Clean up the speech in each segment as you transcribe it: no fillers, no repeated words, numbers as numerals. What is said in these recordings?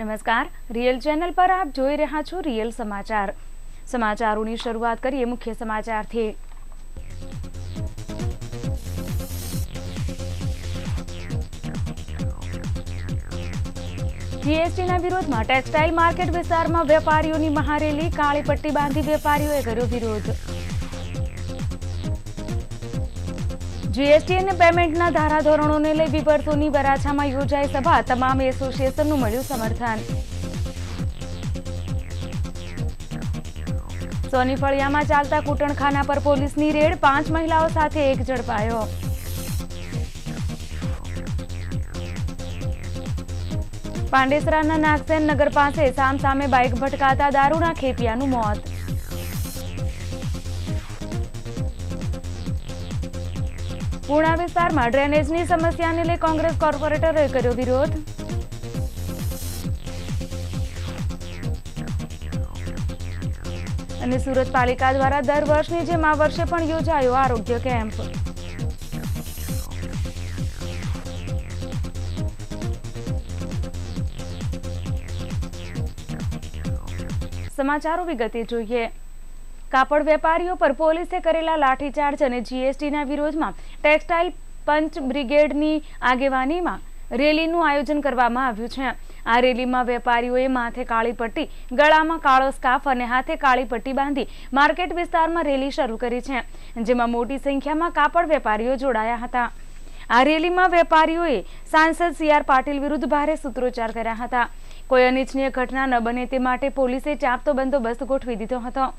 નમસ્કાર, real channel પર આપ જોઈ રહ્યા છો રિયલ સમાચાર. સમાચારોની શરૂઆત કરીએ મુખ્ય સમાચારથી. જીએસટીના વિરોધમાં ટેક્સટાઇલ માર્કેટ વિસ્તારમાં વેપારીઓની મહારેલી. કાળી પટ્ટી બાંધી વેપારીઓએ કર્યો વિરોધ. જીએસટી અને પેમેન્ટના ધારાધોરણોને લઈ વિપર્તોની વરાછામાં યોજાઈ સભા. તમામ એસોસિએશનનું મળ્યું સમર્થન. સોની ફળિયામાં ચાલતા કૂટણખાના પર પોલીસની રેડ. 5 મહિલાઓ સાથે એક ઝડપાયો. પાંડેસરાના નાગસેન નગર પાસે સામસામે બાઇક ભટકાતા દારૂના ખેપિયાનું મોત. પૂર્ણા વિસ્તારમાં ડ્રેનેજની સમસ્યાને લઈ કોંગ્રેસ કોર્પોરેટરે કર્યો વિરોધ. અને સુરત પાલિકા દ્વારા દર વર્ષની જેમ આ વર્ષે પણ યોજાયો આરોગ્ય કેમ્પ. સમાચારો વિગતે જોઈએ. કાપડ વેપારીઓ પર પોલીસે કરેલા લાઠીચાર્જ અને જીએસટીના વિરોધમાં ટેક્સટાઇલ પંચ બ્રિગેડની આગેવાનીમાં રેલીનું આયોજન કરવામાં આવ્યું છે. આ રેલીમાં વેપારીઓએ માથે કાળી પટ્ટી, ગળામાં કાળો સ્કાર્ફ અને હાથે કાળી પટ્ટી બાંધી માર્કેટ વિસ્તારમાં રેલી શરૂ કરી છે, જેમાં મોટી સંખ્યામાં કાપડ વેપારીઓ જોડાયા હતા. આ રેલીમાં વેપારીઓએ સાંસદ CR પાટીલ વિરુદ્ધ ભારે સૂત્રોચ્ચાર કર્યા હતા. કોઈ અનિચ્છનીય ઘટના ન બને તે માટે પોલીસે ચાંપતો બંદોબસ્ત ગોઠવી દીધો હતો.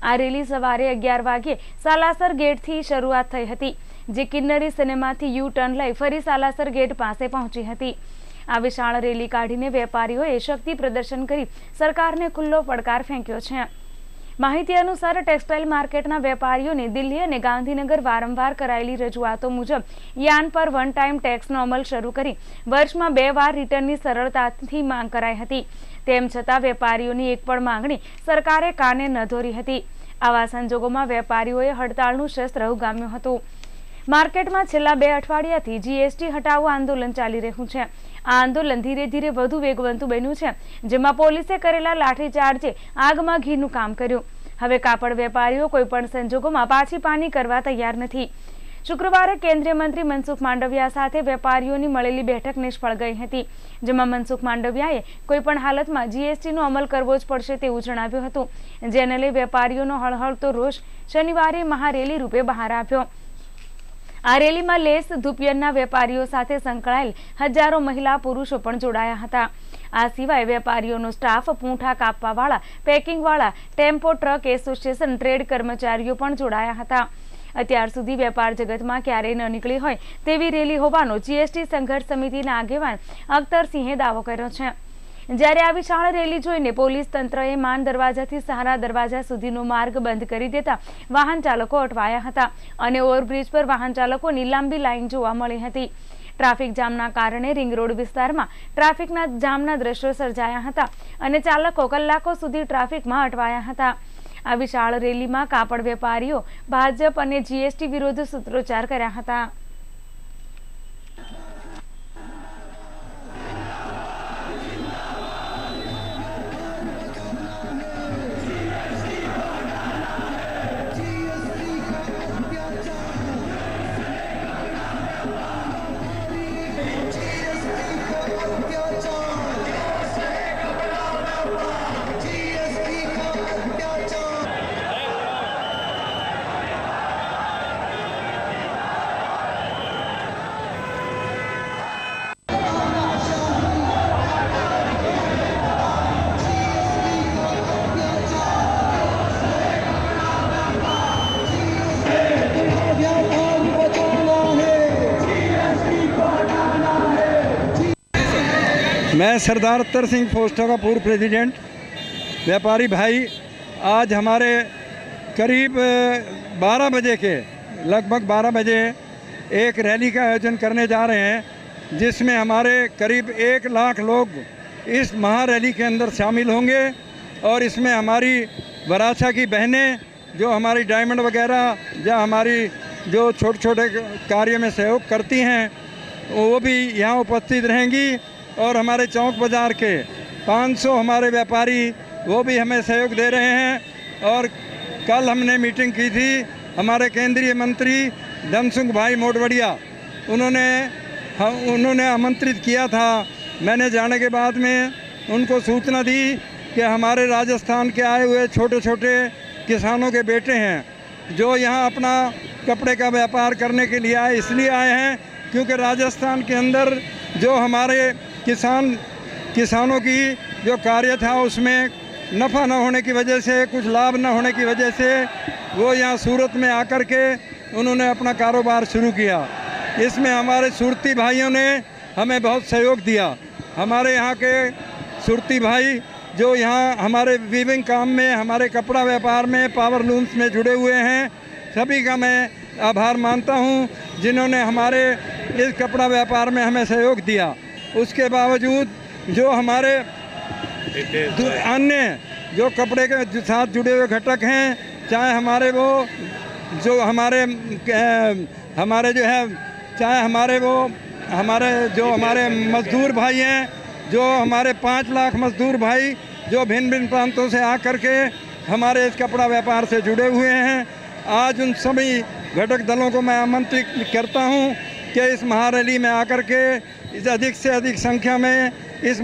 આ રેલી સવારે 11 વાગ્યે સાલાસર ગેટથી શરૂઆત થઈ હતી, જે કિન્નરી સિનેમાથી યુ ટર્ન લઈ ફરી સાલાસર ગેટ પાસે પહોંચી હતી. આ વિશાળ રેલી કાઢીને વેપારીઓએ શક્તિ પ્રદર્શન કરી સરકારને ખુલ્લો પડકાર ફેંક્યો છે. માહિતી અનુસાર ટેક્સટાઇલ માર્કેટના વેપારીઓને દિલ્હી અને ગાંધીનગર વારંવાર કરાયેલી રજૂઆતો મુજબ યાન પર વન ટાઈમ ટેક્સનો અમલ શરૂ કરી વર્ષમાં 2 વાર રિટર્નની સરળતાથી માંગ કરાઈ હતી. તેમ છતાં વેપારીઓની એક પણ માંગણી સરકારે કાને ન ધોરી હતી. આવા સંજોગોમાં વેપારીઓએ હડતાળનું શસ્ત્ર ઉગામ્યું હતું. માર્કેટમાં છેલ્લા 2 અઠવાડિયાથી જીએસટી હટાવો આંદોલન ચાલી રહ્યું છે. આ આંદોલન ધીરે ધીરે વધુ વેગવંતું બન્યું છે, જેમાં પોલીસે કરેલા લાઠીચાર્જે આગમાં ઘીનું કામ કર્યું. હવે કાપડ વેપારીઓ કોઈપણ સંજોગોમાં પાછી પાની કરવા તૈયાર નથી. શુક્રવારે કેન્દ્રીય મંત્રી મનસુખ માંડવિયા સાથે વેપારીઓની મળેલી બેઠક નિષ્ફળ ગઈ હતી, જેમાં મનસુખ માંડવિયાએ કોઈપણ હાલતમાં જીએસટીનો અમલ કરવો જ પડશે તેવું જણાવ્યું હતું, જેને લઈ વેપારીઓનો હળહળતો રોષ શનિવારે મહારેલી રૂપે બહાર આવ્યો. આ રેલીમાં લેસ ધુપિયનના વેપારીઓ સાથે સંકળાયેલ હજારો મહિલા પુરુષો પણ જોડાયા હતા. આ સિવાય વેપારીઓનો સ્ટાફ, પૂંઠા કાપવાવાળા, પેકિંગવાળા, ટેમ્પો ટ્રક એસોસિએશન, ટ્રેડ કર્મચારીઓ પણ જોડાયા હતા. અત્યાર સુધી વેપાર જગતમાં ક્યારેય ન નીકળી હોય તેવી રેલી હોવાનો જીએસટી સંઘર્ષ સમિતિના આગેવાન અખ્તરસિંહે દાવો કર્યો છે. જ્યારે આ વિશાળ રેલી જોઈને પોલીસ તંત્રએ માન દરવાજાથી સહારા દરવાજા સુધીનો માર્ગ બંધ કરી દેતા વાહન ચાલકો અટવાયા હતા અને ઓવરબ્રિજ પર વાહન ચાલકોની લાંબી લાઈન જોવા મળી હતી. ટ્રાફિક જામના કારણે રિંગ રોડ વિસ્તારમાં ટ્રાફિકના જામના દ્રશ્યો સર્જાયા હતા અને ચાલકો કલાકો સુધી ટ્રાફિકમાં અટવાયા હતા. આ વિશાળ રેલીમાં કાપડ વેપારીઓ ભાજપ અને જીએસટી વિરુદ્ધ સૂત્રોચ્ચાર કર્યા હતા. मैं सरदार अत्तर सिंह फोस्टा का पूर्व प्रेसिडेंट व्यापारी भाई आज हमारे करीब 12 बजे के लगभग 12 बजे एक रैली का आयोजन करने जा रहे हैं, जिसमें हमारे करीब 1 लाख लोग इस महारैली के अंदर शामिल होंगे और इसमें हमारी वराछा की बहनें जो हमारी डायमंड वगैरह या हमारी जो छोटे छोटे कार्य में सहयोग करती हैं वो भी यहाँ उपस्थित रहेंगी और हमारे चौक बाज़ार के 500 हमारे व्यापारी वो भी हमें सहयोग दे रहे हैं। और कल हमने मीटिंग की थी, हमारे केंद्रीय मंत्री धनसुख भाई मोडवड़िया उन्होंने आमंत्रित किया था। मैंने जाने के बाद में उनको सूचना दी कि हमारे राजस्थान के आए हुए छोटे छोटे किसानों के बेटे हैं जो यहाँ अपना कपड़े का व्यापार करने के लिए आए, इसलिए आए हैं क्योंकि राजस्थान के अंदर जो हमारे किसानों की जो कार्य था उसमें नफ़ा न होने की वजह से, कुछ लाभ न होने की वजह से वो यहाँ सूरत में आकर के उन्होंने अपना कारोबार शुरू किया। इसमें हमारे सुरती भाइयों ने हमें बहुत सहयोग दिया। हमारे यहाँ के सुरती भाई जो यहाँ हमारे वीविंग काम में, हमारे कपड़ा व्यापार में, पावर लूम्स में जुड़े हुए हैं, सभी का मैं आभार मानता हूँ जिन्होंने हमारे इस कपड़ा व्यापार में हमें सहयोग दिया। उसके बावजूद जो हमारे अन्य जो कपड़े के साथ जुड़े हुए घटक हैं, चाहे हमारे वो जो हमारे जो है, चाहे हमारे जो हमारे मजदूर भाई हैं, जो हमारे 5 लाख मजदूर भाई जो भिन्न भिन्न प्रांतों से आकर के हमारे इस कपड़ा व्यापार से जुड़े हुए हैं, आज उन सभी घटक दलों को मैं आमंत्रित करता हूं कि इस महारैली में आकर के इस अधिक से अधिक संख्या में इस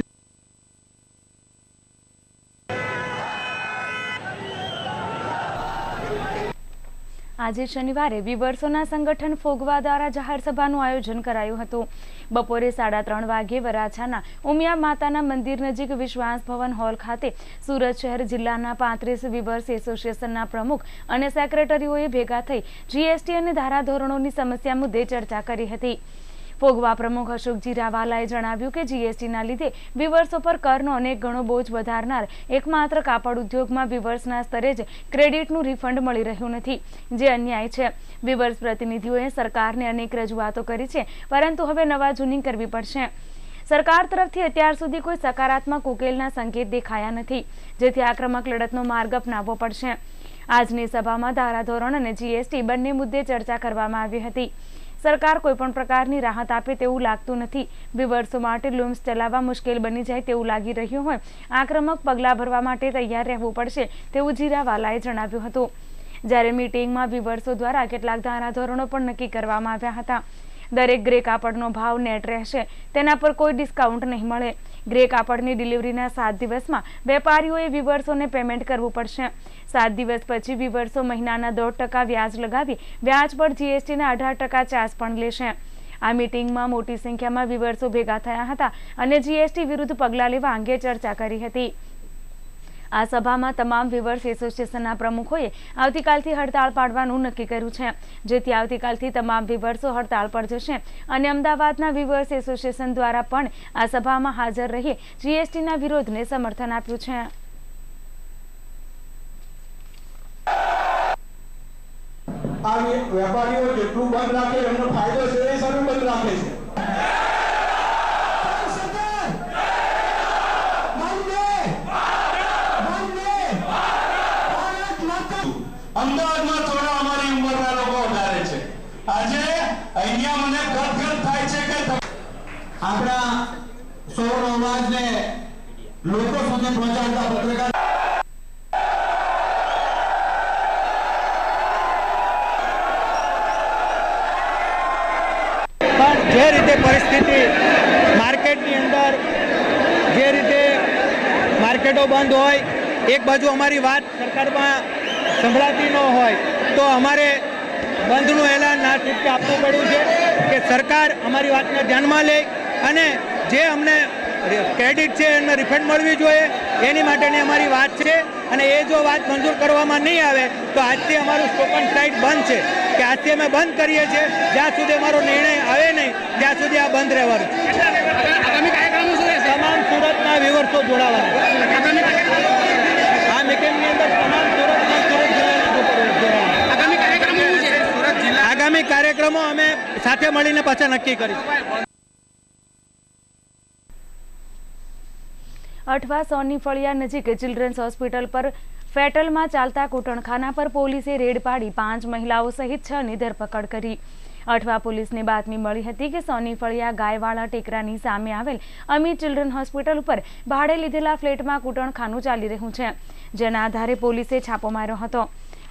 આજે શનિવારે વીવર્સોના સંગઠન ફોગવા દ્વારા જાહેર સભાનું આયોજન કરાયું હતું। બપોરે 3:30 વાગ્યે વરાછાના ઉમિયા માતાના મંદિર નજીક વિશ્વાસ ભવન હોલ ખાતે સુરત શહેર જિલ્લાના 35 વીવર્સ એસોસિએશનના પ્રમુખ અને સેક્રેટરીઓએ ભેગા થઈ જીએસટી અને ધારાધોરણોની સમસ્યા મુદ્દે ચર્ચા કરી હતી। ફોગવા પ્રમુખ અશોકજી રાવાલાએ જણાવ્યું કે જીએસટીના લીધે વીવર્સો પર કરનો અનેક ગણો બોજ વધારનાર એકમાત્ર કાપડ ઉદ્યોગમાં વીવર્સના સ્તરે જ ક્રેડિટનું રિફંડ મળી રહ્યું નથી, જે અન્યાય છે। વીવર્સ પ્રતિનિધિઓએ સરકારને અનેક રજૂઆતો કરી છે, પરંતુ હવે નવા જૂની કરવી પડશે। સરકાર તરફથી અત્યાર સુધી કોઈ સકારાત્મક ઉકેલના સંકેત દેખાયા નથી, જેથી આક્રમક લડતનો માર્ગ અપનાવવો પડશે। આજની સભામાં ધારાધોરણ અને જીએસટી બંને મુદ્દે ચર્ચા કરવામાં આવી હતી। સરકાર કોઈપણ પ્રકારની રાહત આપે તેવું લાગતું નથી। વીવર્સો માટે લૂમ્સ ચલાવવા મુશ્કેલ બની જાય તેવું લાગી રહ્યું હોય, આક્રમક પગલાં ભરવા માટે તૈયાર રહેવું પડશે તેવું જીરાવાલાએ જણાવ્યું હતું। જ્યારે મીટિંગમાં વીવર્સો દ્વારા કેટલાક ધારાધોરણો પણ નક્કી કરવામાં આવ્યા હતા। દરેક ગ્રે કાપડનો ભાવ નેટ રહેશે, તેના પર કોઈ ડિસ્કાઉન્ટ નહીં મળે। ગ્રે કાપડની ડિલિવરીના 7 દિવસમાં વેપારીઓએ વીવર્સોને પેમેન્ટ કરવું પડશે। 7 દિવસ પછી વીવર્સો મહિનાના 2% વ્યાજ લગાવી વ્યાજ પર જીએસટીના 18% ચાર્જ પણ લેશે। આ મીટિંગમાં મોટી સંખ્યામાં વીવર્સો ભેગા થયા હતા અને જીએસટી વિરુદ્ધ પગલાં લેવા અંગે ચર્ચા કરી હતી। આ સભામાં તમામ વીવર્સ એસોસિએશનના પ્રમુખોએ આવતીકાલથી હડતાળ પાડવાનું નક્કી કર્યું છે, જેથી આવતીકાલથી તમામ વીવર્સો હડતાળ પર જશે અને અમદાવાદના વીવર્સ એસોસિએશન દ્વારા પણ આ સભામાં હાજર રહી જીએસટીના વિરોધને સમર્થન આપ્યું છે। આ વેપારીઓ જેટલું બંધ રાખે એમનો ફાયદો છે, એ સારું બંધ રાખે છે। અમદાવાદમાં થોડા અમારી ઉંમરના લોકો વધારે છે। આજે અહીંયા મને ગર્વ થાય છે કે આપણા સૌનો અવાજને લોકો સુધી પહોંચાડતા પત્રકાર પણ જે રીતે પરિસ્થિતિ માર્કેટની અંદર, જે રીતે માર્કેટો બંધ હોય, એક બાજુ અમારી વાત સરકારમાં સંભળાતી ન હોય તો અમારે બંધનું એલાન ના છૂટકે આપવું પડ્યું છે કે સરકાર અમારી વાતને ધ્યાનમાં લે અને જે અમને ક્રેડિટ છે એમને રિફંડ મળવી જોઈએ, એની માટેની અમારી વાત છે। અને એ જો વાત મંજૂર કરવામાં નહીં આવે તો આજથી અમારું સ્પોકન સાઇટ બંધ છે કે આજથી અમે બંધ કરીએ છીએ। જ્યાં સુધી અમારો નિર્ણય આવે નહીં ત્યાં સુધી આ બંધ રહેવાનું। તમામ સુરતના વીવર્સો જોડાવાના આ મીટિંગની અંદર, તમામ આગામી કાર્યક્રમો અમે સાથે મળીને પાછા નક્કી કરીશું। અઠવા સોની ફળિયા નજીક ચિલ્ડ્રન્સ હોસ્પિટલ પર ફેટલમાં ચાલતા કૂટણખાના પર પોલીસે રેડ પાડી 5 મહિલાઓ સહિત 6ની ધરપકડ કરી। અઠવા પોલીસને બાતમી મળી હતી કે સોની ફળિયા ગાયવાળા ટેકરાની સામે આવેલ અમી ચિલ્ડ્રન હોસ્પિટલ ઉપર ભાડે લીધેલા ફ્લેટમાં કૂટણખાનું ચાલી રહ્યું છે, જેના આધારે પોલીસે છાપો માર્યો હતો.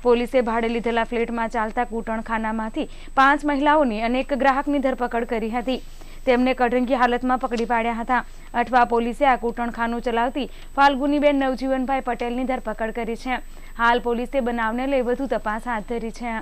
પોલીસે ભાડે લીધેલા ફ્લેટમાં ચાલતા કૂટણખાનામાંથી 5 મહિલાઓની અને 1 ગ્રાહકની ધરપકડ કરી હતી. તેમને કઢંગી હાલતમાં પકડી પાડ્યા હતા. અઠવા પોલીસે આ કૂટણખાનું ચલાવતી ફાલ્ગુનીબેન નવજીવનભાઈ પટેલની ધરપકડ કરી છે. હાલ પોલીસે બનાવને લઈ વધુ તપાસ હાથ ધરી છે.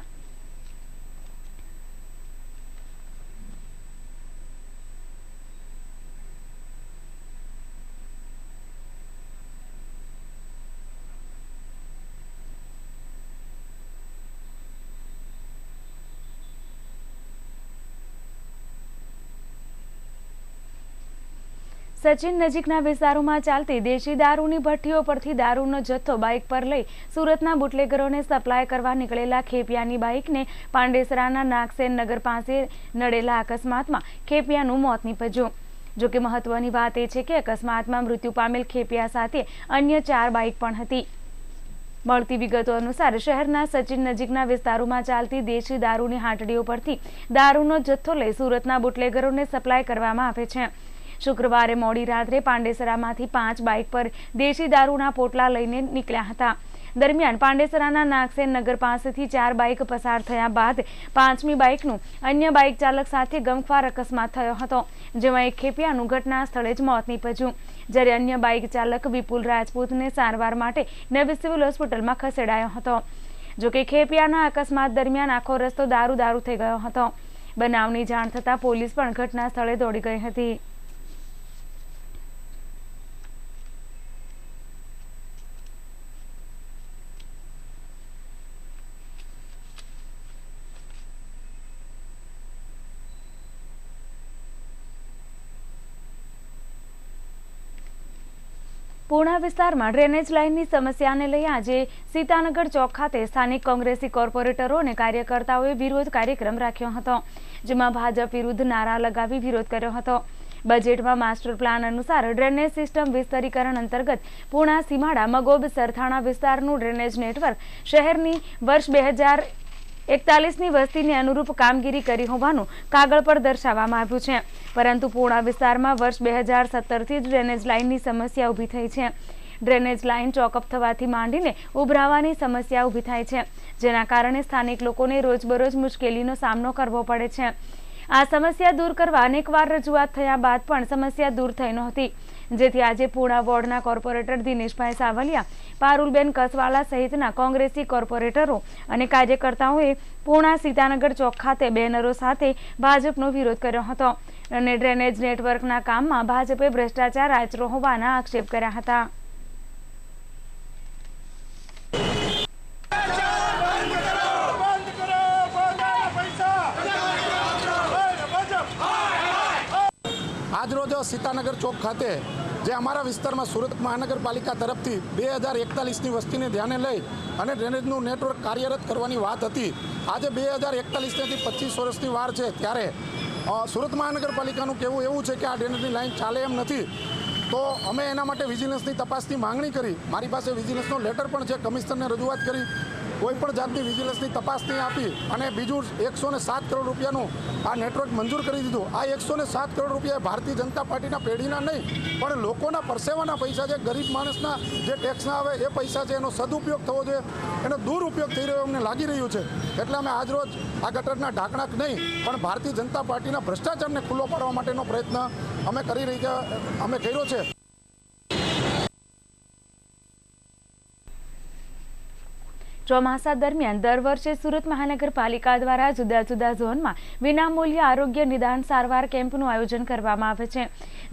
સચિન નજીકના વિસ્તારોમાં ચાલતી દેશી દારૂની ભઠ્ઠીઓ પરથી દારૂનો જથ્થો બાઇક પર લઈ સુરતના બુટલેગરોને સપ્લાય કરવા નીકળેલા ખેપિયાની બાઇકને પાંડેસરાના નાગસેન નગર પાસે નડેલા અકસ્માતમાં ખેપિયાનું મોત નીપજ્યું. જોકે મહત્વની વાત એ છે કે અકસ્માતમાં મૃત્યુ પામેલ ખેપિયા સાથે અન્ય 4 બાઇક પણ હતી. મળતી વિગતો અનુસાર શહેરના સચિન નજીકના વિસ્તારોમાં ચાલતી દેશી દારૂની હાટડીઓ પરથી દારૂનો જથ્થો લઈ સુરતના બુટલેગરોને સપ્લાય કરવામાં આવે છે. શુક્રવારે મોડી રાત્રે પાંડેસરામાંથી 5 બાઇક પર દેશી દારૂના પોટલા લઈને નીકળ્યા હતા. દરમિયાન પાંડેસરાના નાગસેન નગર પાસેથી 4 બાઇક પસાર થયા બાદ 5મી બાઇકનું અન્ય બાઇક ચાલક સાથે ગમખ્વાર અકસ્માત થયો હતો, જેમાં એક ખેપિયાનું ઘટના સ્થળે જ મોત નીપજ્યું, જ્યારે અન્ય બાઇક ચાલક વિપુલ રાજપૂતને સારવાર માટે નવી સિવિલ હોસ્પિટલમાં ખસેડાયો હતો. જોકે ખેપિયાના અકસ્માત દરમિયાન આખો રસ્તો દારૂ થઈ ગયો હતો. બનાવની જાણ થતાં પોલીસ પણ ઘટના સ્થળે દોડી ગઈ હતી. પૂર્ણા વિસ્તારમાં ડ્રેનેજ લાઇનની સમસ્યાને લઈ આજે સીતાનગર ચોક ખાતે સ્થાનિક કોંગ્રેસી કોર્પોરેટરો અને કાર્યકર્તાઓએ વિરોધ કાર્યક્રમ રાખ્યો હતો, જેમાં ભાજપ વિરુદ્ધ નારા લગાવી વિરોધ કર્યો હતો. બજેટમાં માસ્ટર પ્લાન અનુસાર ડ્રેનેજ સિસ્ટમ વિસ્તરીકરણ અંતર્ગત પૂર્ણા સીમાડા મગોબ સરથાણા વિસ્તારનું ડ્રેનેજ નેટવર્ક શહેરની વર્ષ 2041ની વસ્તીને અનુરૂપ કામગીરી કરી હોવાનું કાગળ પર દર્શાવવામાં આવ્યું છે, પરંતુ પૂર્ણા વિસ્તારમાં વર્ષ 2017થી જ ડ્રેનેજ લાઇનની સમસ્યા ઊભી થઈ છે. ડ્રેનેજ લાઇન ચોકઅપ થવાથી માંડીને ઉભરાવાની સમસ્યા ઊભી થાય છે, જેના કારણે સ્થાનિક લોકોને રોજબરોજ મુશ્કેલીનો સામનો કરવો પડે છે. આ સમસ્યા દૂર કરવા અનેકવાર રજૂઆત થયા બાદ પણ સમસ્યા દૂર થઈ નહોતી, જેથી આજે પૂર્ણા વોર્ડના કોર્પોરેટર દિનેશભાઈ સાવલિયા, પારુલબેન કસવાલા સહિતના કોંગ્રેસી કોર્પોરેટરો અને કાર્યકર્તાઓએ પૂર્ણા સીતાનગર ચોક ખાતે બેનરો સાથે ભાજપનો વિરોધ કર્યો હતો અને ડ્રેનેજ નેટવર્કના કામમાં ભાજપે ભ્રષ્ટાચાર આચર્યો હોવાના આક્ષેપ કર્યા હતા. આજરોજ સીતાનગર ચોક ખાતે જે અમારા વિસ્તારમાં સુરત મહાનગરપાલિકા તરફથી 2041ની વસ્તીને ધ્યાને લઈ અને ડ્રેનેજનું નેટવર્ક કાર્યરત કરવાની વાત હતી. આજે 2041થી 25 વર્ષની વાર છે, ત્યારે સુરત મહાનગરપાલિકાનું કહેવું એવું છે કે આ ડ્રેનેજની લાઇન ચાલે એમ નથી. તો અમે એના માટે વિજિલન્સની તપાસની માંગણી કરી. મારી પાસે વિજિલન્સનો લેટર પણ છે, કમિશનરને રજૂઆત કરી, કોઈ પણ જાતની વિજિલન્સની તપાસ નહીં આપી અને બીજું 107 કરોડ રૂપિયાનું આ નેટવર્ક મંજૂર કરી દીધું. આ 107 કરોડ રૂપિયા ભારતીય જનતા પાર્ટીના પેઢીના નહીં પણ લોકોના પરસેવાના પૈસા છે, ગરીબ માણસના જે ટેક્સના આવે એ પૈસા છે, એનો સદુપયોગ થવો જોઈએ, એનો દુરુપયોગ થઈ રહ્યો અમને લાગી રહ્યું છે. એટલે અમે આજરોજ આ ગટરના ઢાંકણા નહીં પણ ભારતીય જનતા પાર્ટીના ભ્રષ્ટાચારને ખુલ્લો પાડવા માટેનો પ્રયત્ન અમે કર્યો છે. ચોમાસા દરમિયાન દર વર્ષે સુરત મહાનગરપાલિકા દ્વારા જુદા જુદા ઝોનમાં વિનામૂલ્ય આરોગ્ય નિદાન સારવાર કેમ્પનું આયોજન કરવામાં આવે છે,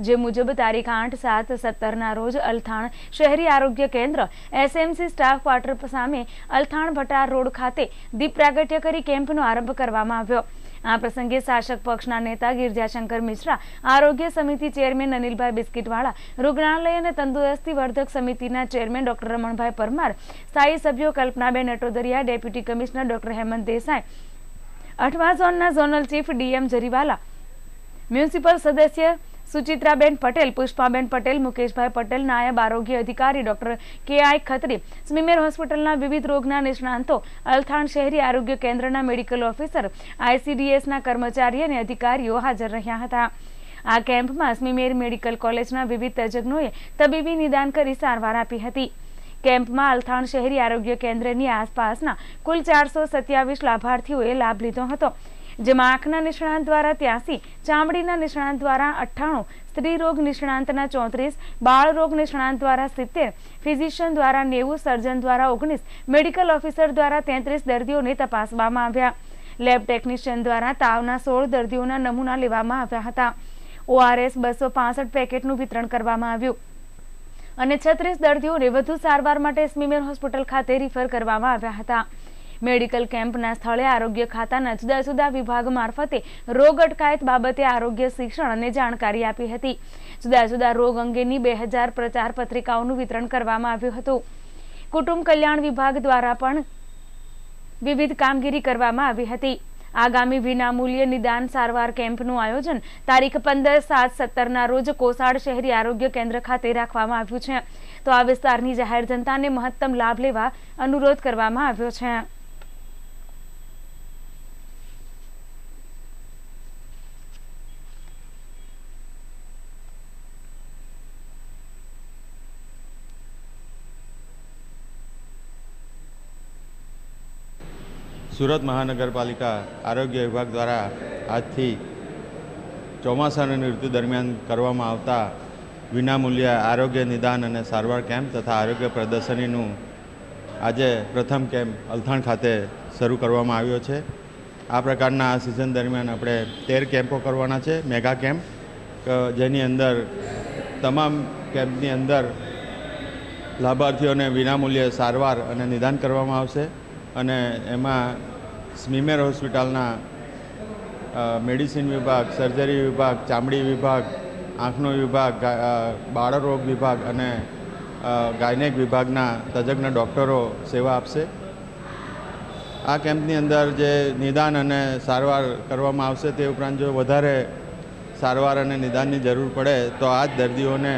જે મુજબ તારીખ 8, 7, 17ના રોજ અલથાણ શહેરી આરોગ્ય કેન્દ્ર SMC સ્ટાફ ક્વાર્ટર સામે અલથાણ ભટાર રોડ ખાતે દીપ પ્રાગટ્ય કરી કેમ્પનો આરંભ કરવામાં આવ્યો. આ પ્રસંગે શાસક પક્ષના નેતા ગિરજાશંકર મિશ્રા, આરોગ્ય સમિતિ ચેરમેન અનિલભાઈ બિસ્કીટવાળા, રૂગ્ણાલય અને તંદુરસ્તી વર્ધક સમિતિના ચેરમેન ડોક્ટર રમણભાઈ પરમાર, સ્થાયી સભ્યો Kalpanaben Atodariya, deputy commissioner doctor Hemant Desai, Athwa ઝોનના zonal chief DM Jariwala, municipal સદસ્ય સુચિત્રાબેન પટેલ, પુષ્પાબેન પટેલ, મુકેશભાઈ પટેલ, નાયબ આરોગ્ય અધિકારી ડોક્ટર કે.આઈ. ખત્રી, સ્મીમેર હોસ્પિટલના વિવિધ રોગના નિષ્ણાંતો, અલથાણ શહેરી આરોગ્ય કેન્દ્રના મેડિકલ ઓફિસર, ICDSના કર્મચારી અને અધિકારીઓ હાજર રહ્યા હતા. આ કેમ્પમાં સ્મીમેર મેડિકલ કોલેજના વિવિધ તજજ્ઞોએ તબીબી નિદાન કરી સારવાર આપી હતી. કેમ્પમાં અલથાણ શહેરી આરોગ્ય કેન્દ્રની આસપાસના કુલ 427 લાભાર્થીઓએ લાભ લીધો હતો, જેમાં આંખના નિષ્ણાંત દ્વારા 83, ચામડીના નિષ્ણાંત દ્વારા 98, સ્ત્રી રોગ નિષ્ણાંતના 34, બાળ રોગ નિષ્ણાંત દ્વારા 70, ફિઝિશિયન દ્વારા 90, સર્જન દ્વારા 19, મેડિકલ ઓફિસર દ્વારા 33 દર્દીઓને તપાસવામાં આવ્યા. લેબ ટેકનિશિયન દ્વારા તાવના 16 દર્દીઓના નમૂના લેવામાં આવ્યા હતા. ORS 265 પેકેટનું વિતરણ કરવામાં આવ્યું અને 36 દર્દીઓને વધુ સારવાર માટે સ્મીમેર હોસ્પિટલ ખાતે રિફર કરવામાં આવ્યા હતા. મેડિકલ કેમ્પના સ્થળે આરોગ્ય ખાતાના જુદા જુદા વિભાગ મારફતે રોગ અટકાયત બાબતે આરોગ્ય શિક્ષણ અને જાણકારી આપી હતી. જુદા જુદા રોગ અંગેની 2000 પ્રચાર પત્રિકાઓનું વિતરણ કરવામાં આવ્યું હતું. કુટુંબ કલ્યાણ વિભાગ દ્વારા પણ વિવિધ કામગીરી કરવામાં આવી હતી. આગામી વિનામૂલ્ય નિદાન સારવાર કેમ્પનું આયોજન તારીખ 15/7/17ના રોજ કોસાડ શહેરી આરોગ્ય કેન્દ્ર ખાતે રાખવામાં આવ્યું છે. તો આ વિસ્તારની જાહેર જનતાને મહત્તમ લાભ લેવા અનુરોધ કરવામાં આવ્યો છે. સુરત મહાનગરપાલિકા આરોગ્ય વિભાગ દ્વારા આજથી ચોમાસાની ઋતુ દરમિયાન કરવામાં આવતા વિનામૂલ્ય આરોગ્ય નિદાન અને સારવાર કેમ્પ તથા આરોગ્ય પ્રદર્શનીનું આજે પ્રથમ કેમ્પ અલથાણ ખાતે શરૂ કરવામાં આવ્યો છે. આ પ્રકારના આ સિઝન દરમિયાન આપણે 13 કેમ્પો કરવાના છે, મેગા કેમ્પ, જેની અંદર તમામ કેમ્પની અંદર લાભાર્થીઓને વિનામૂલ્યે સારવાર અને નિદાન કરવામાં આવશે અને એમાં સ્મીમેર હોસ્પિટલના મેડિસિન વિભાગ, સર્જરી વિભાગ, ચામડી વિભાગ, આંખનો વિભાગ, બાળરોગ વિભાગ અને ગાયનેક વિભાગના તજજ્ઞ ડૉક્ટરો સેવા આપશે. આ કેમ્પની અંદર જે નિદાન અને સારવાર કરવામાં આવશે તે ઉપરાંત જો વધારે સારવાર અને નિદાનની જરૂર પડે તો આ જ દર્દીઓને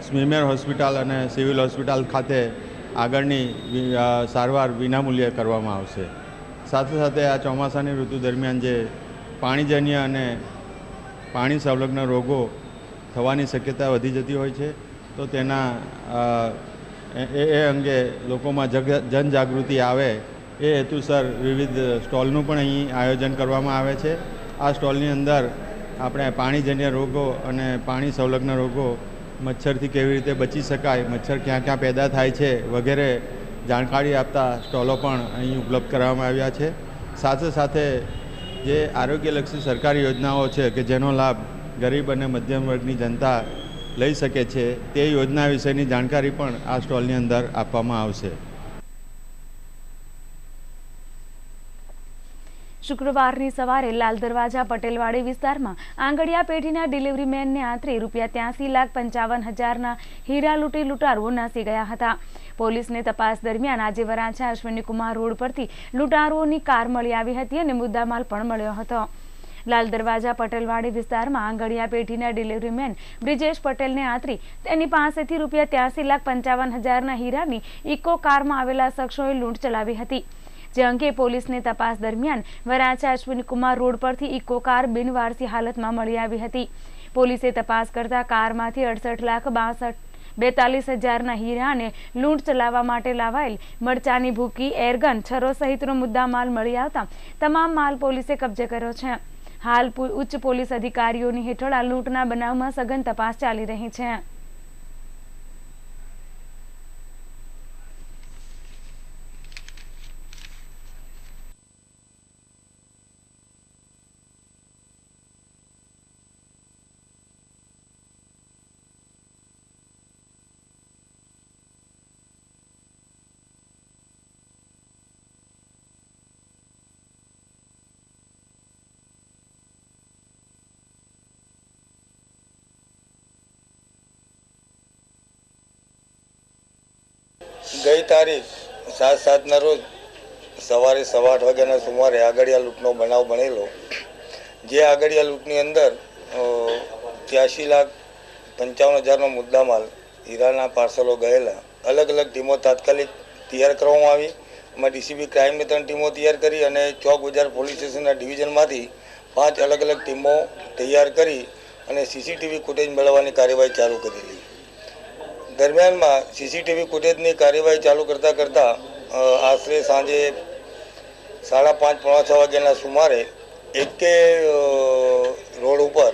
સ્મીમેર હોસ્પિટલ અને સિવિલ હોસ્પિટલ ખાતે આગળની સારવાર વિનામૂલ્યે કરવામાં આવશે. સાથે સાથે આ ચોમાસાની ઋતુ દરમિયાન જે પાણીજન્ય અને પાણી સંલગ્ન રોગો થવાની શક્યતા વધી જતી હોય છે, તો તેના એ અંગે લોકોમાં જનજાગૃતિ આવે એ હેતુસર વિવિધ સ્ટોલનું પણ અહીં આયોજન કરવામાં આવે છે. આ સ્ટોલની અંદર આપણે પાણીજન્ય રોગો અને પાણી સંલગ્ન રોગો, મચ્છરથી કેવી રીતે બચી શકાય, મચ્છર ક્યાં ક્યાં પેદા થાય છે વગેરે જાણકારી આપતા સ્ટોલો પણ અહીં ઉપલબ્ધ કરવામાં આવ્યા છે. સાથે સાથે જે આરોગ્યલક્ષી સરકારી યોજનાઓ છે કે જેનો લાભ ગરીબ અને મધ્યમ વર્ગની જનતા લઈ શકે છે, તે યોજના વિશેની જાણકારી પણ આ સ્ટોલની અંદર આપવામાં આવશે. શુક્રવારની સવારે લાલ દરવાજા પટેલવાડી વિસ્તારમાં આંગડિયા પેઢીના ડિલિવરી મેનને આંતરી ₹83,55,000ના હીરા લૂંટી લૂંટારુઓ નાસી ગયા હતા. પોલીસને તપાસ દરમિયાન આજે વરાછા અશ્વિનીકુમાર રોડ પરથી લૂંટારુઓની કાર મળી આવી હતી અને મુદ્દામાલ પણ મળ્યો હતો. લાલ દરવાજા પટેલવાડી વિસ્તારમાં આંગડિયા પેઢીના ડિલિવરી મેન બ્રિજેશ પટેલને આંતરી તેની પાસેથી ₹83,55,000ના હીરાની ઇકો કારમાં આવેલા શખ્સોએ લૂંટ ચલાવી હતી. જે અંગે પોલીસને તપાસ દરમિયાન વરાછા અશ્વિનીકુમાર રોડ પરથી ઇકો કાર બિનવારસી હાલતમાં મળી આવી હતી. પોલીસે તપાસ કરતા કારમાંથી 68,42,000ના હીરા અને લૂંટ ચલાવવા માટે લાવાયેલ મરચાની ભૂકી, એરગન, છરો સહિતનો મુદ્દામાલ મળી આવતા તમામ માલ પોલીસે કબજે કર્યો છે. હાલ ઉચ્ચ પોલીસ અધિકારીઓની હેઠળ આ લૂંટના બનાવમાં સઘન તપાસ ચાલી રહી છે. ગઈ તારીખ 7/7ના રોજ સવારે 8:15 વાગ્યાના સુમારે આગળિયા લૂંટનો બનાવ બનેલો. જે આગળિયા લૂંટની અંદર 83,55,000નો મુદ્દામાલ હીરાના પાર્સલો ગયેલા અલગ અલગ ટીમો તાત્કાલિક તૈયાર કરવામાં આવી. એમાં ડીસીબી ક્રાઇમની 3 ટીમો તૈયાર કરી અને ચોક બજાર પોલીસ સ્ટેશનના ડિવિઝનમાંથી 5 અલગ અલગ ટીમો તૈયાર કરી અને સીસીટીવી ફૂટેજ મેળવવાની કાર્યવાહી ચાલુ કરેલી. દરમિયાનમાં સીસીટીવી ફૂટેજની કાર્યવાહી ચાલુ કરતાં આશરે સાંજે 5:30 પોણા 6 વાગ્યાના સુમારે એકે રોડ ઉપર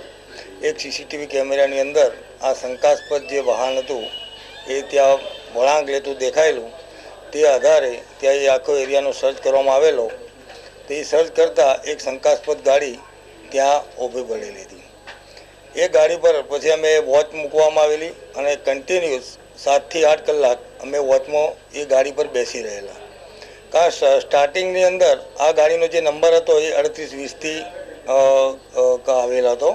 એક સીસીટીવી કેમેરાની અંદર આ શંકાસ્પદ જે વાહન હતું એ ત્યાં વળાંક લેતું દેખાયેલું. તે આધારે ત્યાં એ આખો એરિયાનો સર્ચ કરવામાં આવેલો. તે સર્ચ કરતાં એક શંકાસ્પદ ગાડી ત્યાં ઊભી પડેલી હતી. એ ગાડી પર પછી અમે વોચ મૂકવામાં આવેલી અને કન્ટિન્યુઅસ 7 થી 8 કલાક અમે વોચમાં એ ગાડી પર બેસી રહેલા. કારણ સ્ટાર્ટિંગની અંદર આ ગાડીનો જે નંબર હતો એ 3820થી આવેલો હતો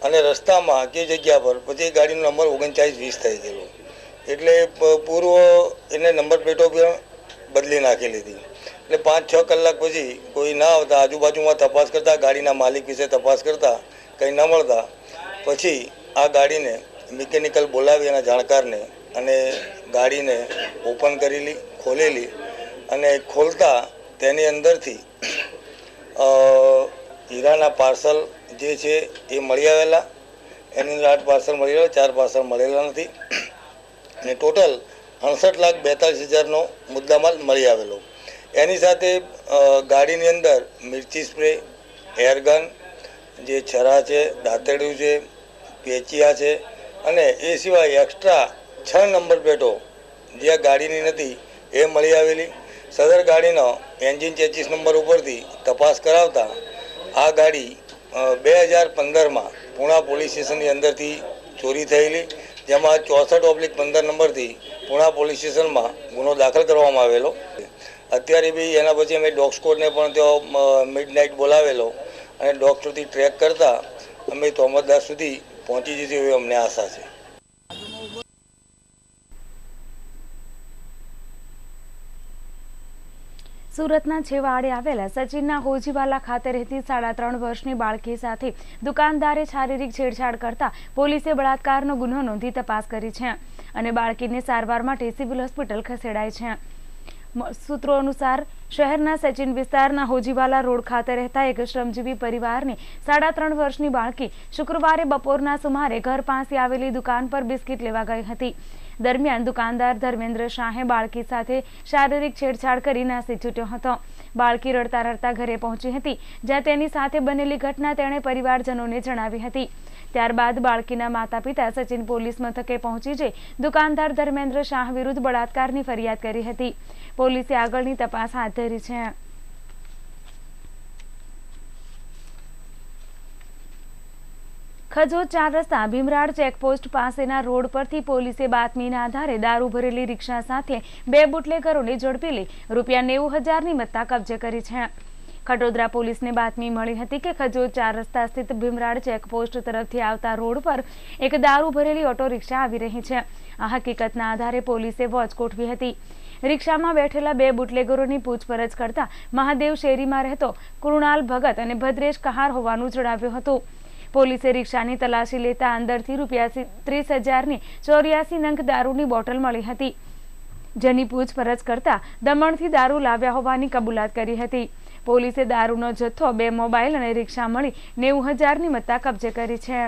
અને રસ્તામાં જે જગ્યા પર પછી ગાડીનો નંબર 3920 થઈ ગયેલો. એટલે પૂર્વ એને નંબર પ્લેટો પણ બદલી નાખેલી હતી. એટલે 5-6 કલાક પછી કોઈ ના આવતા આજુબાજુમાં તપાસ કરતાં ગાડીના માલિક વિશે તપાસ કરતાં કંઈ ન મળતા પછી આ ગાડીને મિકેનિકલ બોલાવી એના જાણકારને અને ગાડીને ઓપન કરેલી, ખોલેલી અને ખોલતા તેની અંદરથી હીરાના પાર્સલ જે છે એ મળી આવેલા. એની અંદર 8 પાર્સલ મળી આવેલા, 4 પાર્સલ મળેલા નથી અને ટોટલ 68,42,000નો મુદ્દામાલ મળી આવેલો. એની સાથે ગાડીની અંદર મિર્ચી સ્પ્રે, એરગન, જે છરા છે, દાંતરડું છે, પેચિયા છે અને એ સિવાય એક્સ્ટ્રા 6 નંબર પ્લેટો જે આ ગાડીની નથી એ મળી આવેલી. સદર ગાડીનો એન્જિન ચેચીસ નંબર ઉપરથી તપાસ કરાવતા આ ગાડી 2015માં પૂણા પોલીસ સ્ટેશનની અંદરથી ચોરી થયેલી, જેમાં 64/15 નંબરથી પૂણા પોલીસ સ્ટેશનમાં ગુનો દાખલ કરવામાં આવેલો. અત્યારે બી એના પછી અમે ડોગ સ્કોડને પણ ત્યાં મિડનાઇટ બોલાવેલો અને ડોગ સુધી ટ્રેક કરતાં અમે તોમતદાર સુધી પહોંચી જઈશું એવી અમને આશા છે. સુરતના છેવાડે આવેલા સચિનના હોજીવાલા ખાતે રહેતી 3.5 વર્ષની બાળકી સાથે દુકાનદારે શારીરિક છેડછાડ કરતા પોલીસે બળાત્કારનો ગુનો નોંધી તપાસ કરી છે અને બાળકીને સારવાર માટે સિવિલ હોસ્પિટલ ખસેડાઈ છે. સૂત્રો અનુસાર શહેરના સચિન વિસ્તારના હોજીવાલા રોડ ખાતે રહેતા એક શ્રમજીવી પરિવારની 3.5 વર્ષની બાળકી શુક્રવારે બપોરના સુમારે ઘર પાસે આવેલી દુકાન પર બિસ્કિટ લેવા ગઈ હતી. દરમિયાન દુકાનદાર ધર્મેન્દ્ર શાહે બાળકી સાથે શારીરિક છેડછાડ કરી નાસી છૂટ્યો હતો. બાળકી રડતા રડતા ઘરે પહોંચી હતી, જ્યાં તેની સાથે બનેલી ઘટના તેણે પરિવારજનોને જણાવી હતી. ત્યારબાદ બાળકીના માતા પિતા સચિન પોલીસ મથકે પહોંચી જઈ દુકાનદાર ધર્મેન્દ્ર શાહ વિરુદ્ધ બળાત્કારની ફરિયાદ કરી હતી. પોલીસે આગળની તપાસ હાથ ધરી છે. ખજોદ 4 રસ્તા ભીમરાડ ચેકપોસ્ટ પાસેના રોડ પરથી પોલીસે બાતમીના આધારે દારૂ ભરેલી રિક્ષા સાથે 2 બુટલેગરોને ઝડપી લઈ ₹90,000ની મત્તા કબજે કરી છે. ખડોદરા પોલીસને બાતમી મળી હતી કે ખજોદ 4 રસ્તા સ્થિત ભીમરાડ ચેકપોસ્ટ તરફથી આવતા રોડ પર એક દારૂ ભરેલી ઓટો રિક્ષા આવી રહી છે. આ હકીકતના આધારે પોલીસે વોચ ગોઠવી હતી. રિક્ષામાં બેઠેલા 2 બુટલેગરોની પૂછપરછ કરતા મહાદેવ શેરીમાં રહેતો કૃણાલ ભગત અને ભદ્રેશ કહાર હોવાનું જણાવ્યું હતું. પોલીસે રિક્ષાની તલાશી લેતા અંદરથી ₹30,000ની 84 નંગ દારૂની બોટલ મળી હતી, જેની પૂછપરછ કરતા દમણથી દારૂ લાવ્યા હોવાની કબૂલાત કરી હતી. પોલીસે દારૂનો જથ્થો, 2 મોબાઈલ અને રિક્ષા મળી 90,000ની મત્તા કબજે કરી છે.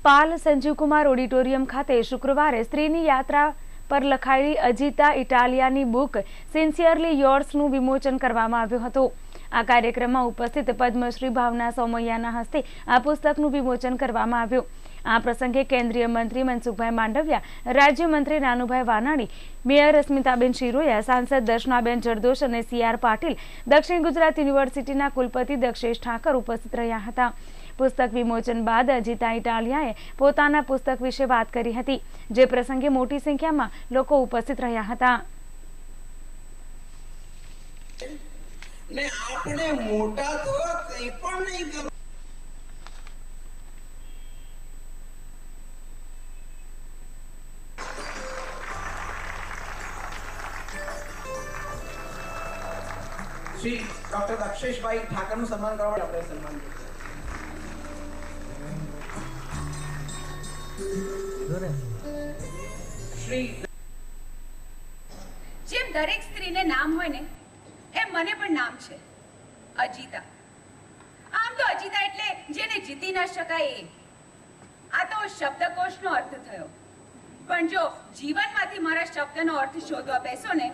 પાલ સંજીવકુમાર ઓડિટોરિયમ ખાતે શુક્રવારે સ્ત્રીની યાત્રા પર લખાયેલી અજીતા ઇટાલિયાની બુક સિન્સિયરલી યોર્સનું વિમોચન કરવામાં આવ્યું હતું. આ કાર્યક્રમમાં ઉપસ્થિત પદ્મશ્રી ભાવના સોમૈયાના હસ્તે આ પુસ્તકનું વિમોચન કરવામાં આવ્યું. આ પ્રસંગે કેન્દ્રીય મંત્રી મનસુખભાઈ માંડવિયા, રાજ્યમંત્રી નાનુભાઈ વાનાણી, મેયર રશ્મિતાબેન શિરોયા, સાંસદ દર્શનાબેન જરદોશ અને CR પાટીલ, દક્ષિણ ગુજરાત યુનિવર્સિટીના કુલપતિ દક્ષેશ ઠાકર ઉપસ્થિત રહ્યા હતા. પુસ્તક વિમોચન બાદ અજીતા ઇટાલિયાએ પોતાના પુસ્તક વિશે વાત કરી હતી, જે પ્રસંગે મોટી સંખ્યામાં લોકો ઉપસ્થિત રહ્યા હતા. ને આપણે મોટા તો કંઈ પણ નહીં કરો. શ્રી ડોક્ટર દક્ષેશભાઈ ઠાકરનું સન્માન કરવા માટે આપણે સન્માન શ્રી જેમ દરેક સ્ત્રીને નામ હોય ને એમ મને પણ નામ છે અજીતા. આમ તો અજીતા એટલે જેને જીતી ન શકાય એ. આ તો શબ્દકોશનો અર્થ થયો, પણ જો જીવનમાંથી મારા શબ્દનો અર્થ શોધવા બેસો ને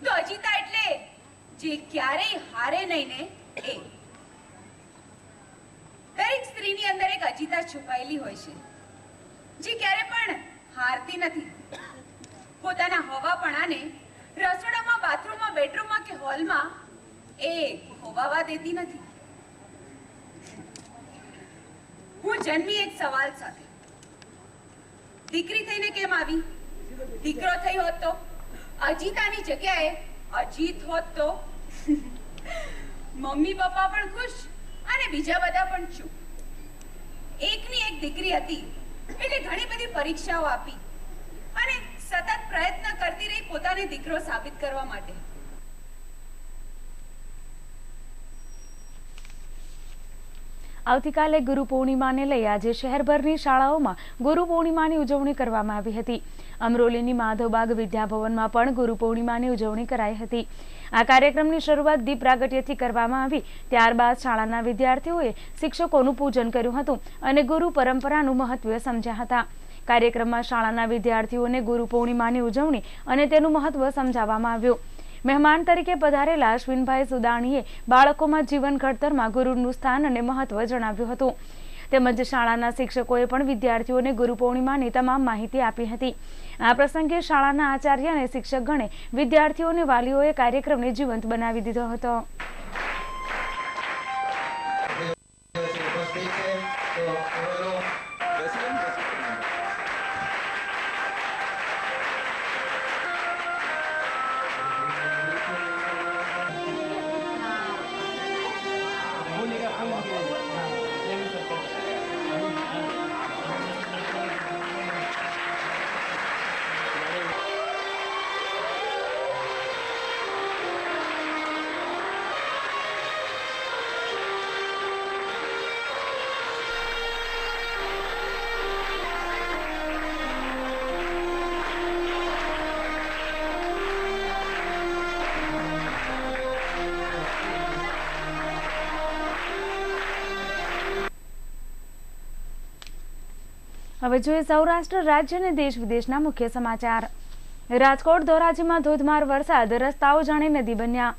તો અજીતા એટલે જે ક્યારેય હારે નહીં ને એ. દરેક સ્ત્રીની અંદર એક અજીતા છુપાયેલી હોય છે જે ક્યારે પણ હારતી નથી. પોતાના હવાપણાને રસોડામાં, બાથરૂમમાં, બેડરૂમમાં કે હોલમાં એ હોવાવા દેતી નથી. હું જન્મી એક સવાલ સાથે, દીકરી થઈને કેમ આવી? દીકરો થઈ હોત તો અજીતાની જગ્યાએ અજીત હોત તો મમ્મી પપ્પા પણ ખુશ અને બીજા બધા પણ ચૂપ. એકની એક દીકરી હતી એટલે ઘણી બધી પરીક્ષાઓ આપી અને સતત પ્રયત્ન કરતી રહી પોતાને દીકરો સાબિત કરવા માટે. આવતીકાલે ગુરુ પૂર્ણિમાને લઈ આજે શહેરભરની શાળાઓમાં ગુરુ પૂર્ણિમાની ઉજવણી કરવામાં આવી હતી. અમરોલીની માધવબાગ વિદ્યાભવનમાં પણ ગુરુ પૂર્ણિમાની ઉજવણી કરાઈ હતી. આ કાર્યક્રમની શરૂઆત દીપ પ્રાગટ્યથી કરવામાં આવી. ત્યારબાદ શાળાના વિદ્યાર્થીઓએ શિક્ષકોનું પૂજન કર્યું હતું અને ગુરુ પરંપરાનું મહત્વ સમજ્યા હતા. કાર્યક્રમમાં શાળાના વિદ્યાર્થીઓને ગુરુ પૂર્ણિમાની ઉજવણી અને તેનું મહત્વ સમજાવવામાં આવ્યું. મહેમાન તરીકે પધારેલા અશ્વિનભાઈ સુદાણીએ બાળકોમાં જીવન ઘડતરમાં ગુરુનું સ્થાન અને મહત્વ જણાવ્યું હતું. તેમજ શાળાના શિક્ષકોએ પણ વિદ્યાર્થીઓને ગુરુ પૂર્ણિમાની તમામ માહિતી આપી હતી. આ પ્રસંગે શાળાના આચાર્ય અને શિક્ષકગણે વિદ્યાર્થીઓ અને વાલીઓએ કાર્યક્રમને જીવંત બનાવી દીધો હતો. હવે જોઈએ સૌરાષ્ટ્ર રાજ્ય અને દેશ વિદેશના મુખ્ય સમાચાર. રાજકોટ ધોરાજીમાં ધોધમાર વરસાદ, રસ્તાઓ જાણે નદી બન્યા.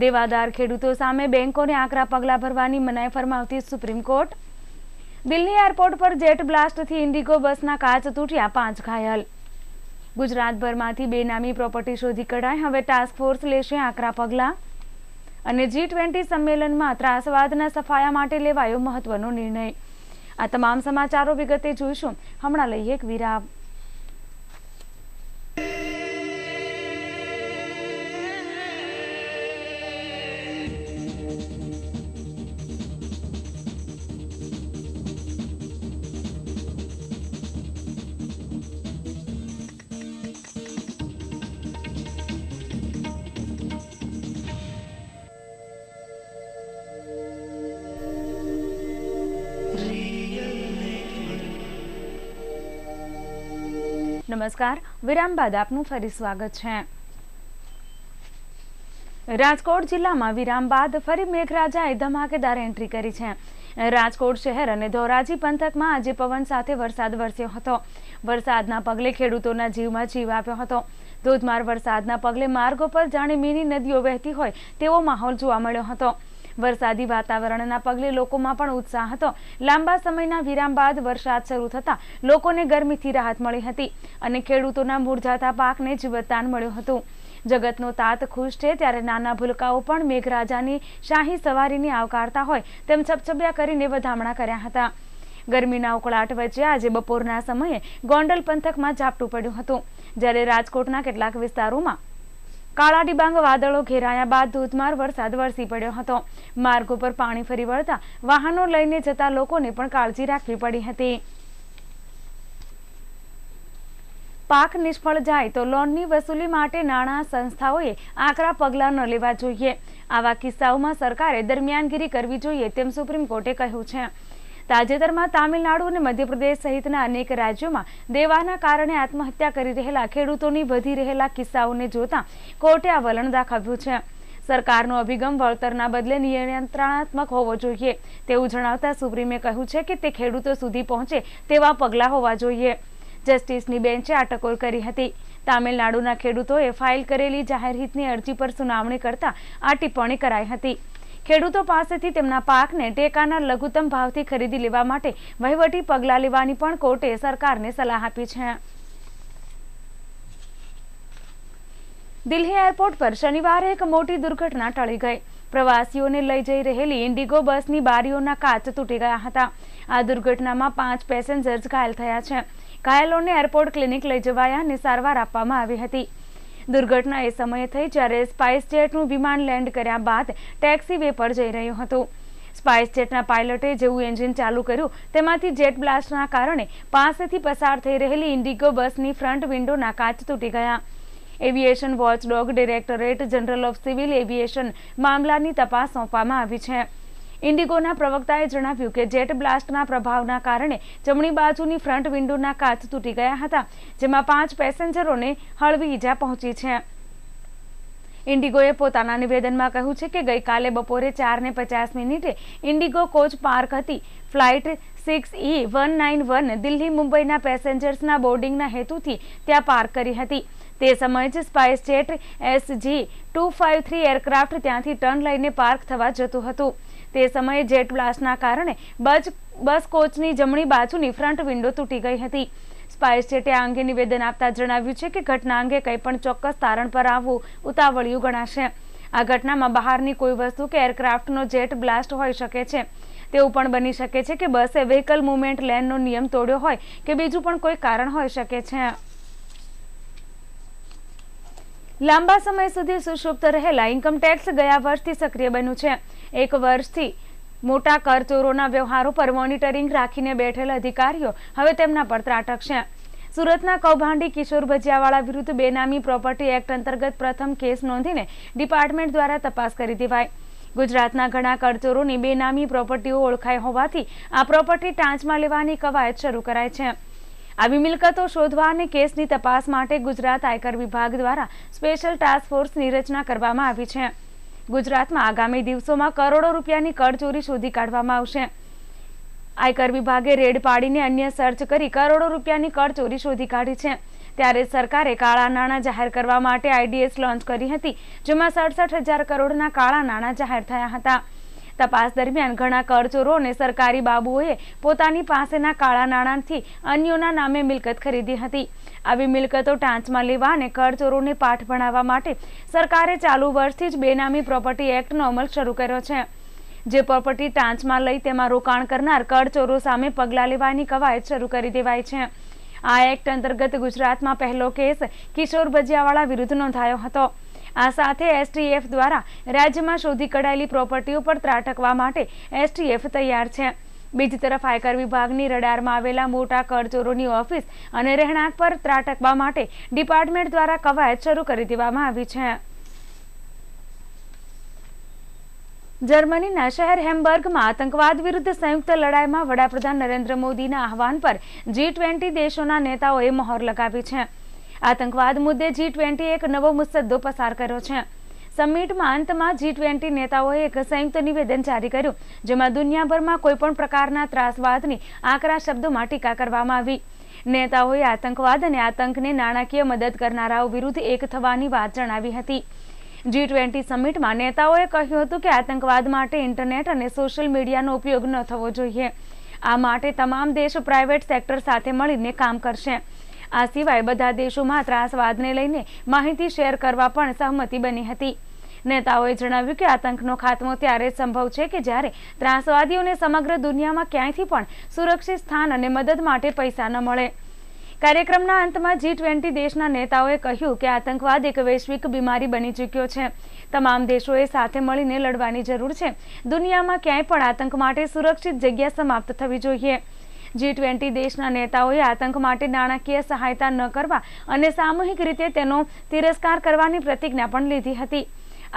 દેવાદાર ખેડૂતો સામે બેંકોને આકરા પગલાં ભરવાની મનાઈ ફરમાવતી સુપ્રીમ કોર્ટ. દિલ્હી એરપોર્ટ પર જેટ બ્લાસ્ટથી ઇન્ડિગો બસના કાચ તૂટ્યા, 5 ઘાયલ. ગુજરાતભરમાંથી બેનામી પ્રોપર્ટી શોધી કઢાઈ, હવે ટાસ્ક ફોર્સ લેશે આકરા પગલાં. અને G20 સંમેલનમાં ત્રાસવાદના સફાયા માટે લેવાયો મહત્વનો નિર્ણય. આ તમામ સમાચારો વિગતે જોઈશું. હમણાં લઈએ એક વિરામ. નમસ્કાર. વિરામ બાદ આપનું ફરી સ્વાગત છે. રાજકોટ જિલ્લામાં વિરામ બાદ ફરી મેઘરાજાએ ધમાકેદાર એન્ટ્રી કરી છે. રાજકોટ શહેર અને ધોરાજી પંથકમાં આજે પવન સાથે વરસાદ વરસ્યો હતો. વરસાદના પગલે ખેડૂતોના જીવમાં જીવ આવ્યો હતો. ધોધમાર વરસાદના પગલે માર્ગો પર જાણે મીની નદીઓ વહેતી હોય તેવો માહોલ જોવા મળ્યો હતો. વરસાદી વાતાવરણના પગલે લોકોમાં પણ ઉત્સાહ હતો. લાંબા સમયના વિરામ બાદ વરસાદ શરૂ થતા લોકોને ગરમીથી રાહત મળી હતી અને ખેડૂતોના મૂરઝાતા પાકને જીવતદાન મળ્યું હતું. જગતનો તાત ખુશ છે ત્યારે નાના ભૂલકાઓ પણ મેઘરાજાની શાહી સવારીને આવકારતા હોય તેમ છબછબિયા કરીને વધામણા કર્યા હતા. ગરમીના ઉકળાટ વચ્ચે આજે બપોરના સમયે ગોંડલ પંથકમાં ઝાપટું પડ્યું હતું, જ્યારે રાજકોટના કેટલાક વિસ્તારોમાં કાળા ડિબાંગ વાદળો ઘેરાયા બાદ ધોધમાર વરસાદ વરસી પડ્યો હતો. માર્ગો પર પાણી ફરી વળતા વાહનો લઈને જતા લોકોને પણ કાળજી રાખવી પડી હતી. પાક નિષ્ફળ જાય તો લોનની વસૂલી માટે નાણાં સંસ્થાઓએ આકરા પગલાં ન લેવા જોઈએ. આવા કિસ્સાઓમાં સરકારે દરમિયાનગીરી કરવી જોઈએ તેમ સુપ્રીમ કોર્ટે કહ્યું છે. તાજેતરમાં તામિલનાડુ અને મધ્યપ્રદેશ સહિતના અનેક રાજ્યોમાં દેવાના કારણે આત્મહત્યા કરી રહેલા ખેડૂતોની વધી રહેલા કિસ્સાઓને જોતા કોર્ટે આ વલણ દાખવ્યું છે. સરકારનો અભિગમ વળતરના બદલે નિયંત્રણાત્મક હોવો જોઈએ તેવું જણાવતા સુપ્રીમે કહ્યું છે કે તે ખેડૂતો સુધી પહોંચે તેવા પગલાં હોવા જોઈએ. જસ્ટિસની બેન્ચે આ ટકોર કરી હતી. તામિલનાડુના ખેડૂતોએ ફાઇલ કરેલી જાહેર હિતની અરજી પર સુનાવણી કરતા આ ટિપ્પણી કરાઈ હતી. ખેડૂતો પાસેથી તેમના પાકને ટેકાના લઘુત્તમ ભાવથી ખરીદી લેવા માટે વહીવટી પગલાં લેવાની પણ કોર્ટે સરકારને સલાહ આપી છે. દિલ્હી એરપોર્ટ પર શનિવારે એક મોટી દુર્ઘટના ટળી ગઈ. પ્રવાસીઓને લઈ જઈ રહેલી ઇન્ડિગો બસની બારીઓના કાચ તૂટી ગયા હતા. આ દુર્ઘટનામાં 5 પેસેન્જર્સ ઘાયલ થયા છે. ઘાયલોને એરપોર્ટ ક્લિનિક લઈ જવાયા અને સારવાર આપવામાં આવી હતી. દુર્ઘટના એ સમયે થઈ જ્યારે સ્પાઇસ જેટનું વિમાન લેન્ડ કર્યા બાદ ટેક્સી વે પર જઈ રહ્યું હતું. સ્પાઇસ જેટના પાયલટે જેવું એન્જિન ચાલુ કર્યું તેમાંથી જેટ બ્લાસ્ટના કારણે પાસેથી પસાર થઈ રહેલી ઇન્ડિગો બસની ફ્રન્ટ વિન્ડોના કાચ તૂટી ગયા. Aviation watchdog directorate general of civil aviation મામલાની તપાસ સોંપવામાં આવી છે. ઇન્ડિગોના પ્રવક્તાએ જણાવ્યું કે જેટ બ્લાસ્ટના પ્રભાવના કારણે જમણી બાજુની ફ્રન્ટ વિન્ડોના કાચ તૂટી ગયા હતા, જેમાં 5 પેસેન્જરોને હળવી ઈજા પહોંચી છે. ઇન્ડિગોએ પોતાના નિવેદનમાં કહ્યું છે કે ગઈકાલે બપોરે 4:50 ઇન્ડિગો કોચ પાર્ક હતી. ફ્લાઇટ 6E191 દિલ્હી મુંબઈના પેસેન્જર્સના બોર્ડિંગના હેતુથી ત્યાં પાર્ક કરી હતી. તે સમયે જ સ્પાઇસ જેટ SG-253 એરક્રાફ્ટ ત્યાંથી ટર્ન લઈને પાર્ક થવા જતું હતું. તે સમયે જેટ બ્લાસ્ટના કારણે બસ કોચની જમણી બાજુની ફ્રન્ટ વિન્ડો તૂટી ગઈ હતી. સ્પાઇસ જેટે આ અંગે નિવેદન આપતા જણાવ્યું છે કે ઘટના અંગે કંઈ પણ ચોક્કસ તારણ પર આવવું ઉતાવળિયું ગણાશે. આ ઘટનામાં બહારની કોઈ વસ્તુ કે એરક્રાફ્ટનો જેટ બ્લાસ્ટ હોઈ શકે છે. તેવું પણ બની શકે છે કે બસે વ્હીકલ મૂવમેન્ટ લેનનો નિયમ તોડ્યો હોય કે બીજું પણ કોઈ કારણ હોઈ શકે છે. લાંબા સમય સુધી સુષુપ્ત રહેલા ઇન્કમટેક્સ ગયા વર્ષથી સક્રિય બન્યું છે. 1 વર્ષથી મોટા કરચોરોના વ્યવહારો પર મોનિટરિંગ રાખીને બેઠેલા અધિકારીઓ હવે તેમના પર ત્રાટકશે. સુરતના કૌભાંડી કિશોર ભજીયાવાળા વિરુદ્ધ બેનામી પ્રોપર્ટી એક્ટ અંતર્ગત પ્રથમ કેસ નોંધીને ડિપાર્ટમેન્ટ દ્વારા તપાસ કરી દેવાય. ગુજરાતના ઘણા કરચોરોની બેનામી પ્રોપર્ટીઓ ઓળખાઈ હોવાથી આ પ્રોપર્ટી ટાંચમાં લેવાની કવાયત શરૂ કરાઈ છે. આવી મિલકતો શોધવા અને કેસની તપાસ માટે ગુજરાત આયકર વિભાગ દ્વારા સ્પેશિયલ ટાસ્ક ફોર્સની રચના કરવામાં આવી છે. ગુજરાતમાં આગામી દિવસોમાં કરોડો રૂપિયાની કરચોરી શોધી કાઢવામાં આવશે. આયકર વિભાગે રેડ પાડીને અન્ય સર્ચ કરી કરોડો રૂપિયાની કરચોરી શોધી કાઢી છે. ત્યારે સરકારે કાળા નાણાં જાહેર કરવા માટે IDS લોન્ચ કરી હતી, જેમાં 67,000 કરોડના કાળા નાણાં જાહેર થયા હતા. તપાસ દરમિયાન ઘણા કરચોરો અને સરકારી બાબુઓએ પોતાની પાસેના કાળા નાણાંથી અન્યોના નામે મિલકત ખરીદી હતી. આવી મિલકતો ટાંચમાં લેવા અને કરચોરોને પાઠ ભણાવવા માટે સરકારે ચાલુ વર્ષથી જ બેનામી પ્રોપર્ટી એક્ટનો અમલ શરૂ કર્યો છે. જે પ્રોપર્ટી ટાંચમાં લઈ તેમાં રોકાણ કરનાર કરચોરો સામે પગલાં લેવાની કવાયત શરૂ કરી દેવાઈ છે. આ એક્ટ અંતર્ગત ગુજરાતમાં પહેલો કેસ કિશોર ભજીયાવાળા વિરુદ્ધ નોંધાયો હતો. આ સાથે STF દ્વારા રાજ્યમાં શોધી કઢાયેલી પ્રોપર્ટીઓ પર ત્રાટકવા માટે STF તૈયાર છે. બીજી તરફ આયકર વિભાગની રડારમાં આવેલા મોટા કરચોરોની ઓફિસ અને રહેણાંક પર ત્રાટકવા માટે ડિપાર્ટમેન્ટ દ્વારા કવાયત શરૂ કરી દેવામાં આવી છે. જર્મનીના શહેર હેમ્બર્ગમાં આતંકવાદ વિરુદ્ધ સંયુક્ત લડાઈમાં વડાપ્રધાન નરેન્દ્ર મોદીના આહવાન પર G20 દેશોના નેતાઓએ મહોર લગાવી છે. આતંકવાદ મુદ્દે G20 એક નવો મુસદ્દો પસાર કર્યો છે. સમિટમાં અંતમાં G20 નેતાઓએ એક સંયુક્ત નિવેદન જારી કર્યું, જેમાં દુનિયાભરમાં કોઈપણ પ્રકારના ત્રાસવાદની આકરા શબ્દોમાં ટીકા કરવામાં આવી. નેતાઓએ આતંકવાદ અને આતંકને નાણાકીય મદદ કરનારાઓ વિરુદ્ધ એક થવાની વાત જણાવી હતી. G20 સમિટમાં નેતાઓએ કહ્યું હતું કે આતંકવાદ માટે ઇન્ટરનેટ અને સોશિયલ મીડિયાનો ઉપયોગ ન થવો જોઈએ. આ માટે તમામ દેશો પ્રાઇવેટ સેક્ટર સાથે મળીને કામ કરશે. આ સિવાય બધા દેશોમાં ત્રાસવાદને લઈને માહિતી શેર કરવા પણ સહમતિ બની હતી. નેતાઓએ જણાવ્યું કે આતંકનો ખાત્મો ત્યારે જ સંભવ છે કે જ્યારે ત્રાસવાદીઓને સમગ્ર દુનિયામાં ક્યાંયથી પણ સુરક્ષિત સ્થાન અને મદદ માટે પૈસા ન મળે. કાર્યક્રમના અંતમાં G20 દેશના નેતાઓએ કહ્યું કે આતંકવાદ એક વૈશ્વિક બીમારી બની ચૂક્યો છે. તમામ દેશોએ સાથે મળીને લડવાની જરૂર છે. દુનિયામાં ક્યાંય પણ આતંક માટે સુરક્ષિત જગ્યા સમાપ્ત થવી જોઈએ. G20 દેશના નેતાઓએ આતંક માટે નાણાકીય સહાયતા ન કરવા અને સામૂહિક રીતે તેનો તિરસ્કાર કરવાની પ્રતિજ્ઞા પણ લીધી હતી.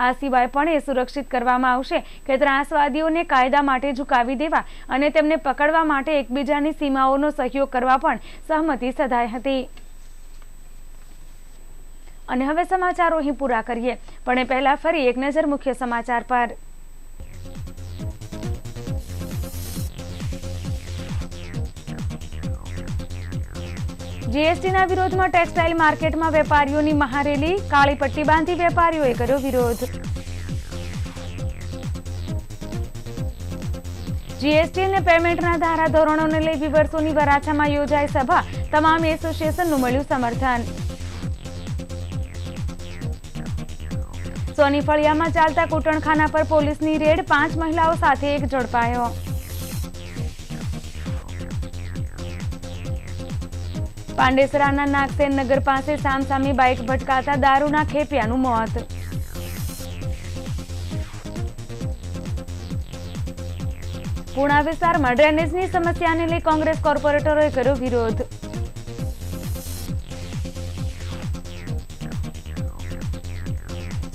આ સિવાય પણ એ સુરક્ષિત કરવામાં આવશે કે ત્રાસવાદીઓને કાયદા માટે ઝુકાવી દેવા અને તેમને પકડવા માટે એકબીજાની સીમાઓનો સહયોગ કરવા પણ સહમતિ સધાઈ હતી. અને હવે સમાચારો અહીં પૂરા કરીએ, પણ એ પહેલા ફરી એક નજર મુખ્ય સમાચાર પર. જીએસટીના વિરોધમાં ટેક્સટાઇલ માર્કેટમાં વેપારીઓની મહારેલી, કાળી પટ્ટી બાંધી વેપારીઓએ કર્યો વિરોધ. જીએસટી અને પેમેન્ટના ધારાધોરણોને લઈ વિવર્સોની વરાછામાં યોજાઈ સભા, તમામ એસોસિએશનનું મળ્યું સમર્થન. સોની ફળિયામાં ચાલતા કૂટણખાના પર પોલીસની રેડ, 5 મહિલાઓ સાથે એક ઝડપાયો. પાંડેસરાના નાગસેન નગર પાસે સામસામી બાઇક ભટકાતા દારૂના ખેપિયાનું મોત. પૂણા વિસ્તારમાં ડ્રેનેજની સમસ્યાને લઈ કોંગ્રેસ કોર્પોરેટરોએ કર્યો વિરોધ.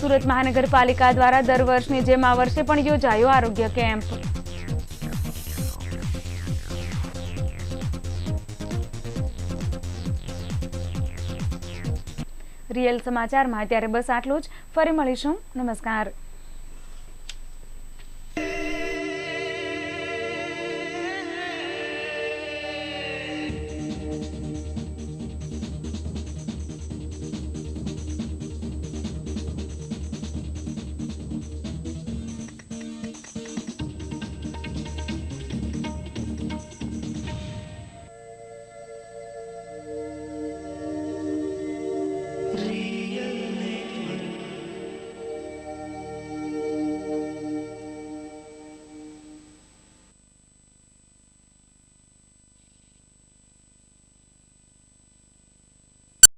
સુરત મહાનગરપાલિકા દ્વારા દર વર્ષની જેમ આ વર્ષે પણ યોજાયો આરોગ્ય કેમ્પ. રિયલ સમાચારમાં અત્યારે બસ આટલું જ. ફરી મળીશું. નમસ્કાર.